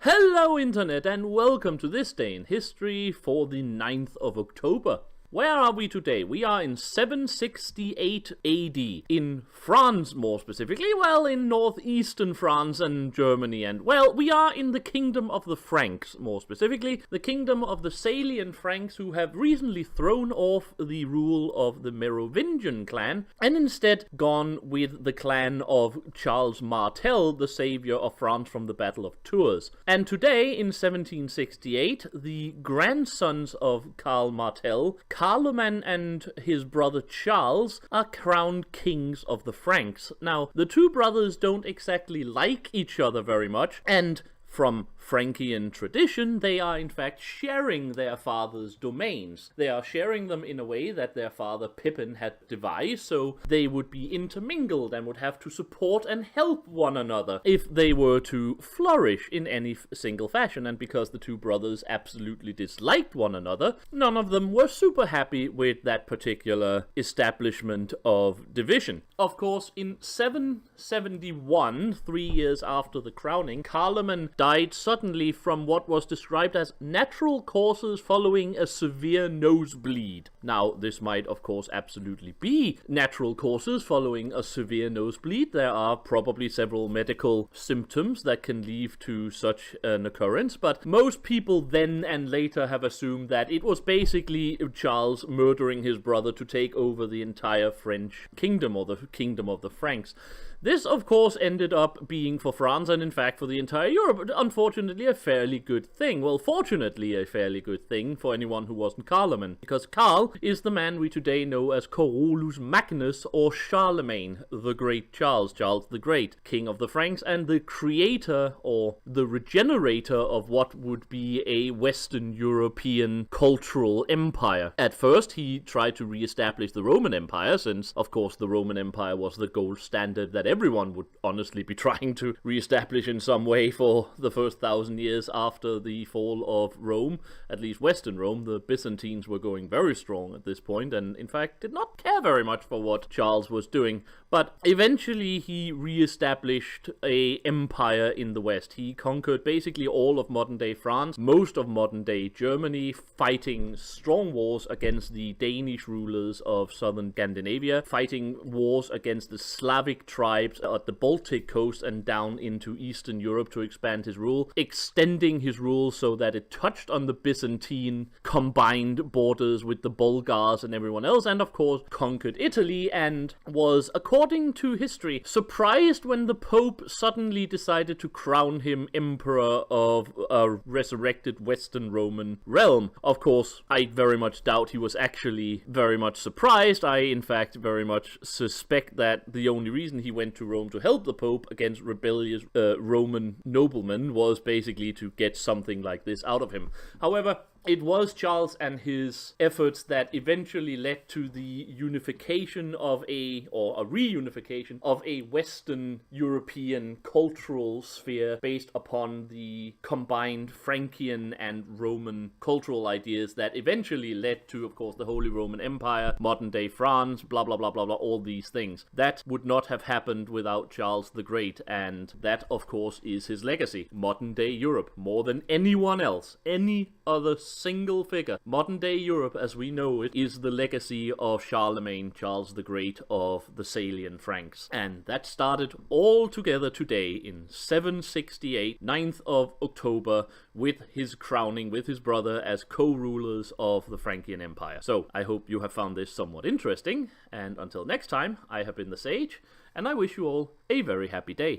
Hello Internet and welcome to this day in history for the 9th of October. Where are we today? We are in 768 AD, in France more specifically, well, in northeastern France and Germany, and well, we are in the kingdom of the Franks more specifically, the kingdom of the Salian Franks who have recently thrown off the rule of the Merovingian clan and instead gone with the clan of Charles Martel, the savior of France from the Battle of Tours. And today, in 1768, the grandsons of Karl Martel, Carloman and his brother Charles, are crowned kings of the Franks. Now, the two brothers don't exactly like each other very much, and from Frankian tradition, they are in fact sharing their father's domains. They are sharing them in a way that their father Pippin had devised, so they would be intermingled and would have to support and help one another if they were to flourish in any single fashion. And because the two brothers absolutely disliked one another, none of them were super happy with that particular establishment of division. Of course, in 771, 3 years after the crowning, Carloman died suddenly from what was described as natural causes following a severe nosebleed. Now, this might of course absolutely be natural causes following a severe nosebleed. There are probably several medical symptoms that can lead to such an occurrence, but most people then and later have assumed that it was basically Charles murdering his brother to take over the entire French kingdom, or the kingdom of the Franks. This, of course, ended up being for France, and in fact for the entire Europe, unfortunately a fairly good thing. Well, fortunately a fairly good thing for anyone who wasn't Carloman, because Karl is the man we today know as Carolus Magnus, or Charlemagne the Great Charles the Great, King of the Franks, and the creator, or the regenerator of what would be a Western European cultural empire. At first, he tried to re-establish the Roman Empire, since, of course, the Roman Empire was the gold standard that everyone would honestly be trying to re-establish in some way for the first 1,000 years after the fall of Rome, at least Western Rome. The Byzantines were going very strong at this point, and in fact did not care very much for what Charles was doing. But eventually he re-established an empire in the West. He conquered basically all of modern-day France, most of modern-day Germany, fighting strong wars against the Danish rulers of southern Scandinavia, fighting wars against the Slavic tribes at the Baltic coast and down into Eastern Europe to expand his rule, extending his rule so that it touched on the Byzantine combined borders with the Bulgars and everyone else, and of course conquered Italy, and was, according to history, surprised when the Pope suddenly decided to crown him emperor of a resurrected Western Roman realm. Of course, I very much doubt he was actually very much surprised. I, in fact, very much suspect that the only reason he went to Rome to help the Pope against rebellious Roman noblemen was basically to get something like this out of him. However, it was Charles and his efforts that eventually led to the unification of a reunification of a Western European cultural sphere based upon the combined Frankian and Roman cultural ideas that eventually led to, of course, the Holy Roman Empire, modern-day France, blah, blah, blah, blah, blah, all these things. That would not have happened without Charles the Great, and that, of course, is his legacy. Modern-day Europe, more than anyone else, any other single figure. Modern-day Europe, as we know it, is the legacy of Charlemagne, Charles the Great of the Salian Franks. And that started all together today in 768, 9th of October, with his crowning with his brother as co-rulers of the Frankian Empire. So, I hope you have found this somewhat interesting, and until next time, I have been the Sage, and I wish you all a very happy day.